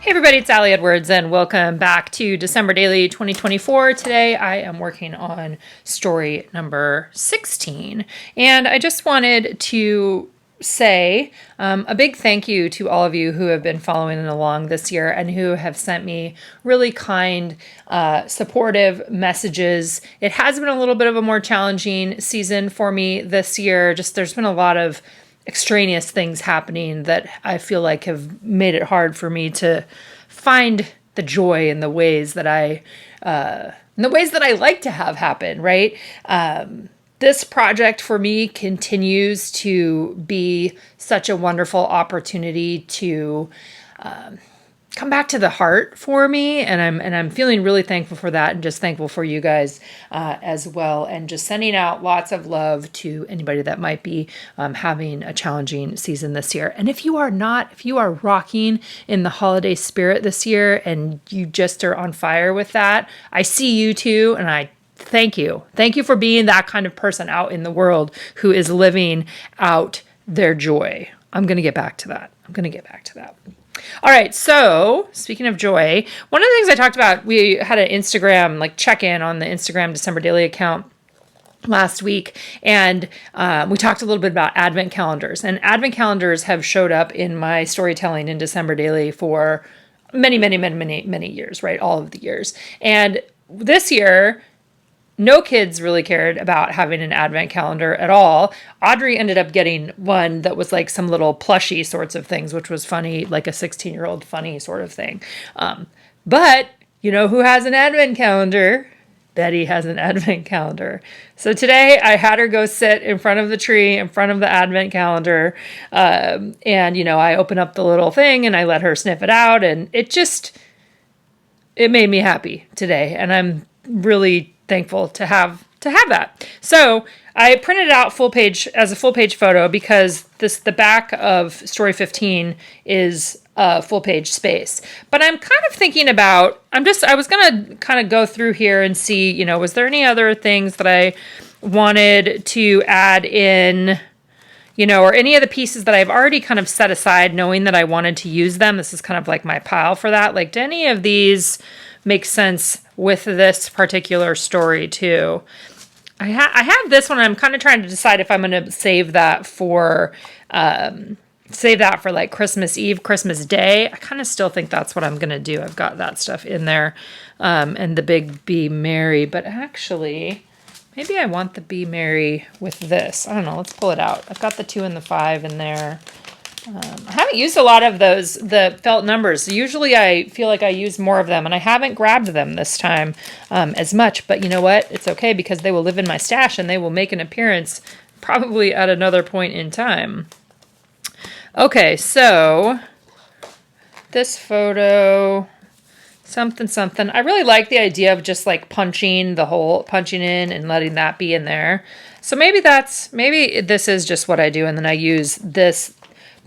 Hey everybody, it's Allie Edwards and welcome back to December Daily 2024. Today I am working on story number 16 and I just wanted to say a big thank you to all of you who have been following along this year and who have sent me really kind, supportive messages. It has been a little bit of a more challenging season for me this year. There's been a lot of extraneous things happening that I feel like have made it hard for me to find the joy in the ways that I like to have happen, right? This project for me continues to be such a wonderful opportunity to come back to the heart for me, and I'm feeling really thankful for that, and just thankful for you guys as well, and just sending out lots of love to anybody that might be having a challenging season this year. And if you are rocking in the holiday spirit this year and you just are on fire with that, I see you too, and I thank you. Thank you for being that kind of person out in the world who is living out their joy. I'm going to get back to that. All right, so speaking of joy, one of the things I talked about, we had an Instagram check-in on the Instagram December Daily account last week, and we talked a little bit about advent calendars. And advent calendars have showed up in my storytelling in December Daily for many years, right? All of the years. And this year, no kids really cared about having an advent calendar at all. Audrey ended up getting one that was like some little plushy sorts of things, which was funny, like a 16-year-old funny sort of thing. But you know who has an advent calendar? Betty has an advent calendar. So today I had her go sit in front of the tree, in front of the advent calendar. And, I open up the little thing and I let her sniff it out. And it made me happy today. And I'm really thankful to have that. So I printed it out as a full page photo because the back of story 15 is a full page space. But I'm kind of thinking about, I was going to kind of go through here and see, was there any other things that I wanted to add in, or any of the pieces that I've already kind of set aside knowing that I wanted to use them. This is kind of like my pile for that. Do any of these make sense with this particular story too? I have this one. I'm kind of trying to decide if I'm going to save that for Christmas Eve, Christmas Day. I kind of still think that's what I'm going to do. I've got that stuff in there, and the big Be Merry. But actually, maybe I want the Be Merry with this. I don't know. Let's pull it out. I've got the 2 and the 5 in there. I haven't used a lot of the felt numbers. Usually I feel like I use more of them, and I haven't grabbed them this time as much. But you know what? It's okay because they will live in my stash and they will make an appearance probably at another point in time. Okay, so this photo, something. I really like the idea of just punching in and letting that be in there. So maybe this is just what I do, and then I use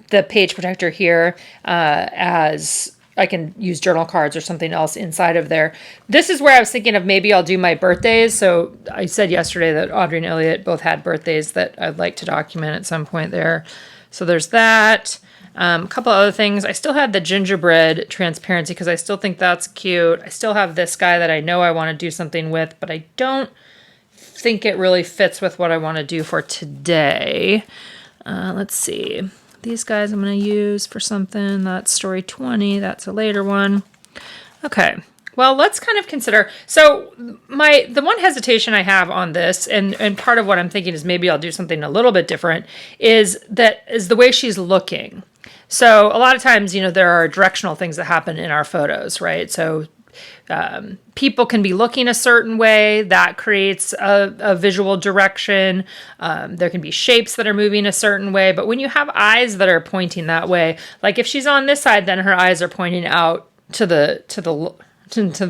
the page protector here as I can use journal cards or something else inside of there. This is where I was thinking of maybe I'll do my birthdays. So I said yesterday that Audrey and Elliot both had birthdays that I'd like to document at some point there. So there's that. A couple other things. I still had the gingerbread transparency because I still think that's cute. I still have this guy that I know I want to do something with, but I don't think it really fits with what I want to do for today. Let's see. These guys I'm going to use for something. That's story 20. That's a later one. Okay. Well, let's kind of consider. So the one hesitation I have on this, and part of what I'm thinking is maybe I'll do something a little bit different, is the way she's looking. So a lot of times, there are directional things that happen in our photos, right? So people can be looking a certain way that creates a visual direction. There can be shapes that are moving a certain way, but when you have eyes that are pointing that way, like if she's on this side, then her eyes are pointing out to the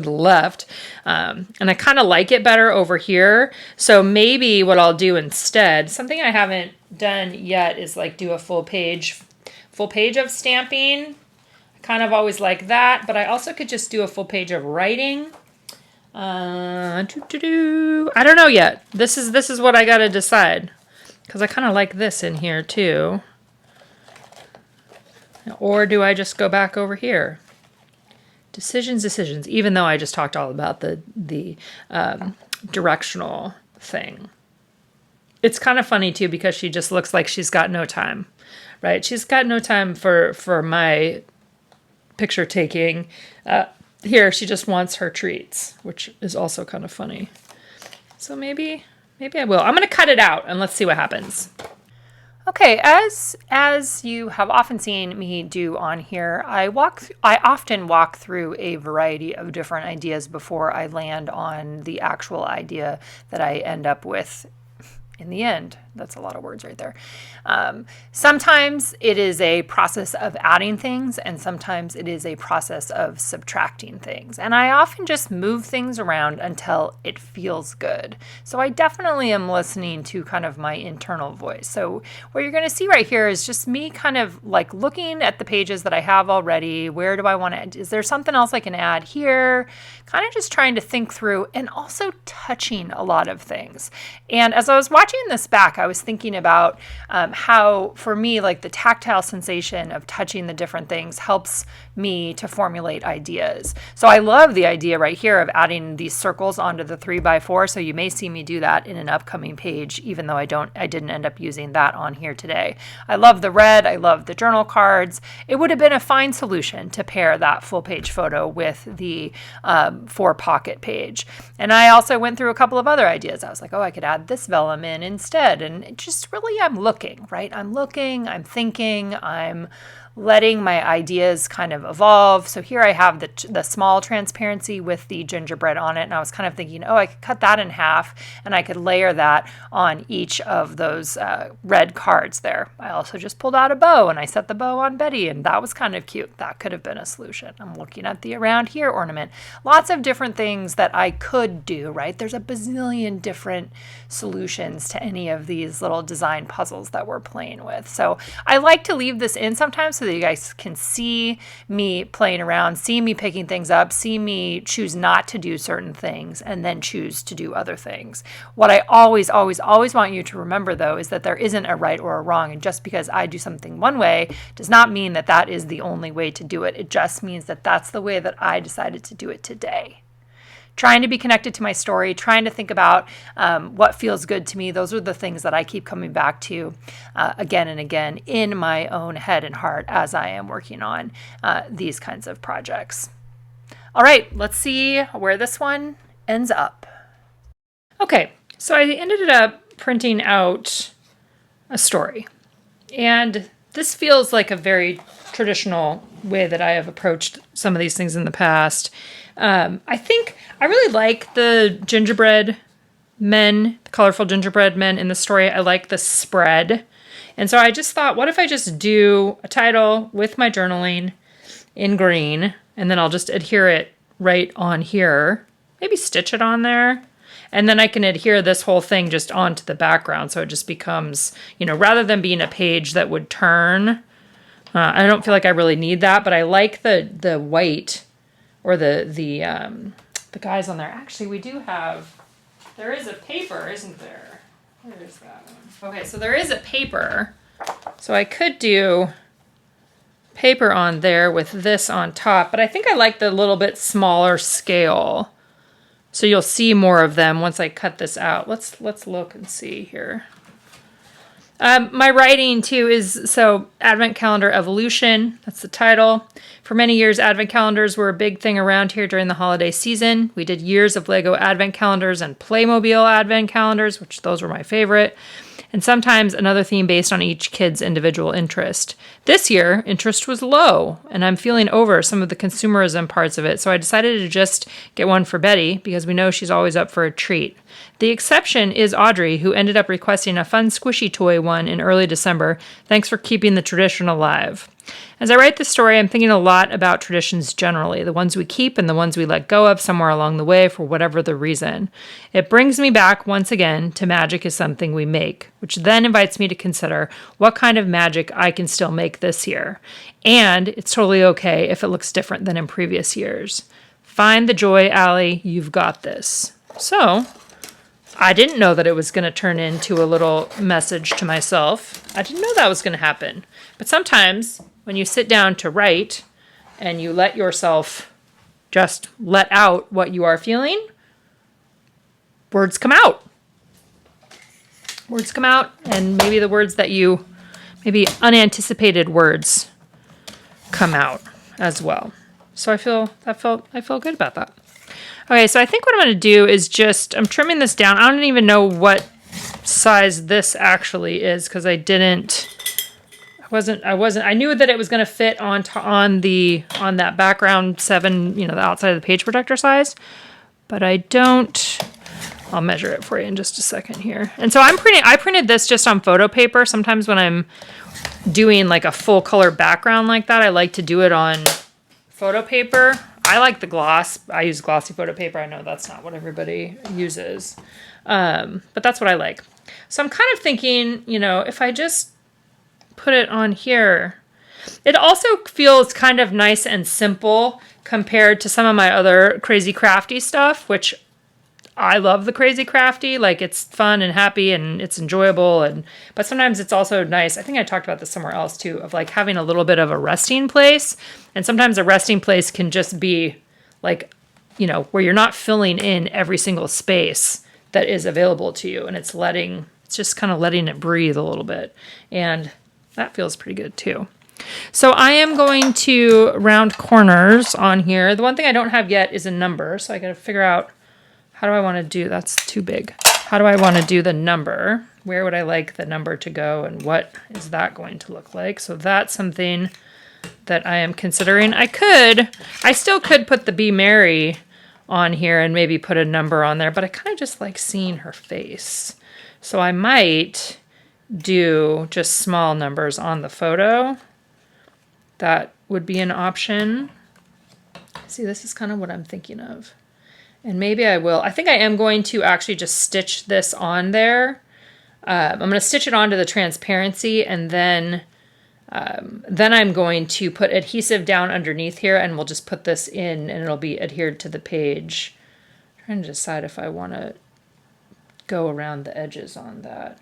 left, and I kind of like it better over here. So maybe what I'll do instead, something I haven't done yet, is do a full page of stamping. Kind of always like that, but I also could just do a full page of writing. I don't know yet. This is what I got to decide, because I kind of like this in here too. Or do I just go back over here? Decisions, even though I just talked all about the directional thing. It's kind of funny too because she just looks like she's got no time, right? She's got no time for my picture taking. Here, she just wants her treats, which is also kind of funny. So maybe I will. I'm going to cut it out and let's see what happens. Okay, as you have often seen me do on here, I often walk through a variety of different ideas before I land on the actual idea that I end up with in the end. That's a lot of words right there. Sometimes it is a process of adding things, and sometimes it is a process of subtracting things. And I often just move things around until it feels good. So I definitely am listening to kind of my internal voice. So what you're going to see right here is just me kind of like looking at the pages that I have already. Where do I want to, is there something else I can add here? Kind of just trying to think through and also touching a lot of things. And as I was watching this back, I was thinking about how, for me, like the tactile sensation of touching the different things helps me to formulate ideas. So I love the idea right here of adding these circles onto the 3x4. So you may see me do that in an upcoming page, even though I didn't end up using that on here today. I love the red. I love the journal cards. It would have been a fine solution to pair that full page photo with the 4-pocket page. And I also went through a couple of other ideas. I was like, oh, I could add this vellum in instead. And it just really, I'm looking, right? I'm looking, I'm thinking, I'm letting my ideas kind of evolve. So here I have the small transparency with the gingerbread on it. And I was kind of thinking, oh, I could cut that in half and I could layer that on each of those red cards there. I also just pulled out a bow and I set the bow on Betty, and that was kind of cute. That could have been a solution. I'm looking at the around here ornament. Lots of different things that I could do, right? There's a bazillion different solutions to any of these little design puzzles that we're playing with. So I like to leave this in sometimes so that you guys can see me playing around, see me picking things up, see me choose not to do certain things, and then choose to do other things. What I always want you to remember, though, is that there isn't a right or a wrong. And just because I do something one way does not mean that that is the only way to do it. It just means that that's the way that I decided to do it today. Trying to be connected to my story, trying to think about what feels good to me. Those are the things that I keep coming back to again and again in my own head and heart as I am working on these kinds of projects. All right, let's see where this one ends up. Okay, so I ended up printing out a story. And this feels like a very traditional way that I have approached some of these things in the past. I think I really like the gingerbread men, the colorful gingerbread men in the story. I like the spread. And so I just thought, what if I just do a title with my journaling in green, and then I'll just adhere it right on here, maybe stitch it on there. And then I can adhere this whole thing just onto the background. So it just becomes, rather than being a page that would turn, I don't feel like I really need that, but I like the white or the guys on there. Actually, there is a paper, isn't there? Where is that one? Okay, so there is a paper. So I could do paper on there with this on top, but I think I like the little bit smaller scale. So you'll see more of them once I cut this out. Let's look and see here. My writing too is, so Advent Calendar Evolution, that's the title. For many years, Advent calendars were a big thing around here during the holiday season. We did years of Lego Advent calendars and Playmobil Advent calendars, which those were my favorite. And sometimes another theme based on each kid's individual interest. This year, interest was low, and I'm feeling over some of the consumerism parts of it, so I decided to just get one for Betty, because we know she's always up for a treat. The exception is Audrey, who ended up requesting a fun squishy toy one in early December. Thanks for keeping the tradition alive. As I write this story, I'm thinking a lot about traditions generally, the ones we keep and the ones we let go of somewhere along the way for whatever the reason. It brings me back once again to magic is something we make, which then invites me to consider what kind of magic I can still make this year. And it's totally okay if it looks different than in previous years. Find the joy, Allie. You've got this. So I didn't know that it was going to turn into a little message to myself. I didn't know that was going to happen. But sometimes when you sit down to write and you let yourself just let out what you are feeling, words come out. Words come out, and maybe the words that you, maybe unanticipated words come out as well. So I feel good about that. Okay, so I think what I'm going to do is I'm trimming this down. I don't even know what size this actually is because I knew that it was going to fit on that background 7, the outside of the page protector size, but I'll measure it for you in just a second here. And so I printed this just on photo paper. Sometimes when I'm doing like a full color background like that, I like to do it on photo paper. I like the gloss. I use glossy photo paper. I know that's not what everybody uses. But that's what I like. So I'm kind of thinking, if I just put it on here, it also feels kind of nice and simple compared to some of my other crazy crafty stuff, which I love the crazy crafty. Like, it's fun and happy and it's enjoyable. But sometimes it's also nice. I think I talked about this somewhere else too, of like having a little bit of a resting place. And sometimes a resting place can just be like, where you're not filling in every single space that is available to you. And it's just kind of letting it breathe a little bit. And that feels pretty good too. So I am going to round corners on here. The one thing I don't have yet is a number. So I got to figure out, how do I want to do, that's too big. How do I want to do the number? Where would I like the number to go, and what is that going to look like? So that's something that I am considering. I still could put the Be Merry on here and maybe put a number on there, but I kind of just like seeing her face. So I might do just small numbers on the photo. That would be an option. See, this is kind of what I'm thinking of. And maybe I think I am going to actually just stitch this on there. I'm going to stitch it onto the transparency, and then I'm going to put adhesive down underneath here, and we'll just put this in, and it'll be adhered to the page. I'm trying to decide if I want to go around the edges on that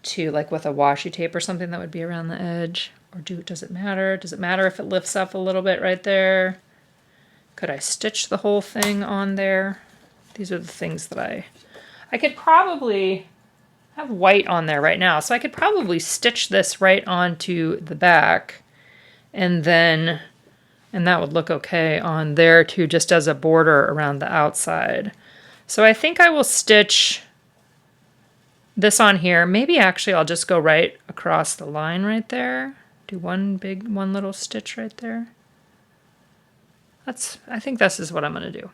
too, like with a washi tape or something that would be around the edge. Or does it matter? Does it matter if it lifts up a little bit right there? Could I stitch the whole thing on there? These are the things that I could probably have white on there right now. So I could probably stitch this right onto the back, and that would look okay on there too, just as a border around the outside. So I think I will stitch this on here. Maybe actually I'll just go right across the line right there. Do one little stitch right there. I think this is what I'm going to do.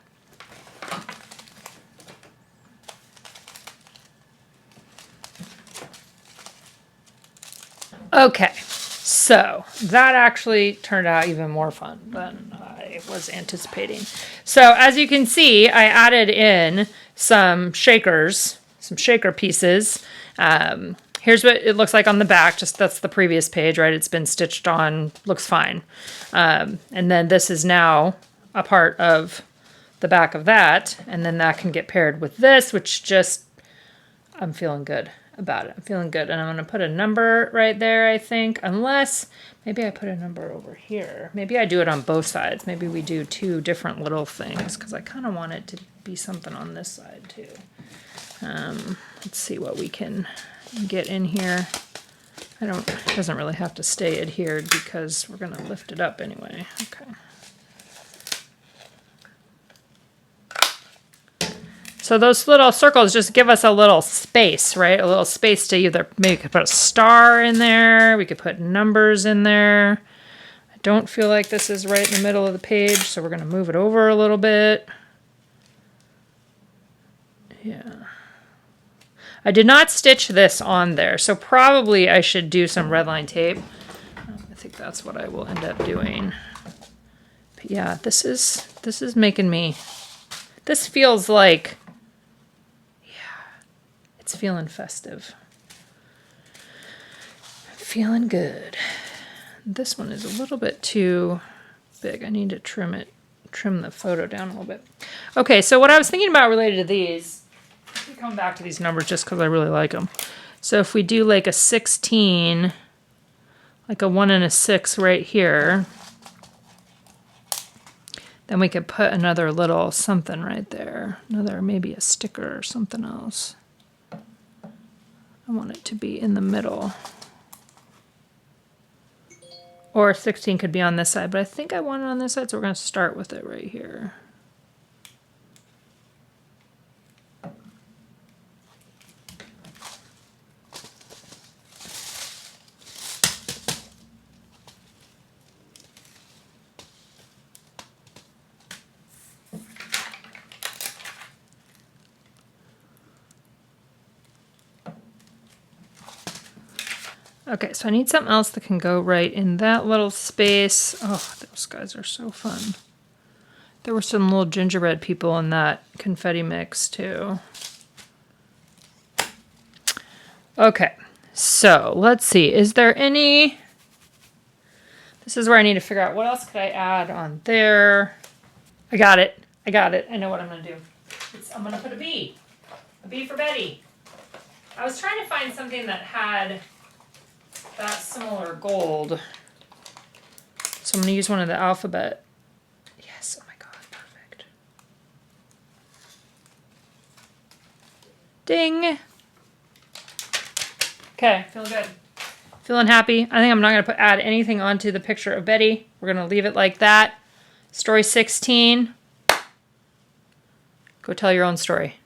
Okay, so that actually turned out even more fun than I was anticipating. So as you can see, I added in some shaker pieces. Here's what it looks like on the back. That's the previous page, right? It's been stitched on, looks fine. And then this is now a part of the back of that. And then that can get paired with this, which I'm feeling good about it. I'm feeling good. And I'm going to put a number right there, I think, unless maybe I put a number over here. Maybe I do it on both sides. Maybe we do two different little things, because I kind of want it to be something on this side too. Let's see what we can get in here. It doesn't really have to stay adhered because we're going to lift it up anyway. Okay. So those little circles just give us a little space, right? A little space to maybe we could put a star in there. We could put numbers in there. I don't feel like this is right in the middle of the page, so we're going to move it over a little bit. Yeah. I did not stitch this on there, so probably I should do some redline tape. I think that's what I will end up doing. But yeah, this is making me, this feels like, yeah, it's feeling festive. Feeling good. This one is a little bit too big. I need to trim the photo down a little bit. Okay, so what I was thinking about related to these, I'm coming back to these numbers just because I really like them. So if we do like a 16, like a 1 and a 6 right here, Then we could put another little something right there. Another, maybe a sticker or something else. I want it to be in the middle. Or 16 could be on this side, but I think I want it on this side, so we're going to start with it right here. Okay, so I need something else that can go right in that little space. Oh, those guys are so fun. There were some little gingerbread people in that confetti mix too. Okay, so let's see. Is there any... This is where I need to figure out what else could I add on there. I got it. I got it. I know what I'm going to do. I'm going to put a bee. A bee for Betty. I was trying to find something that had that similar gold. So I'm going to use one of the alphabet. Yes, oh my god, perfect. Ding. Okay, feeling good. Feeling happy. I think I'm not going to add anything onto the picture of Betty. We're going to leave it like that. Story 16. Go tell your own story.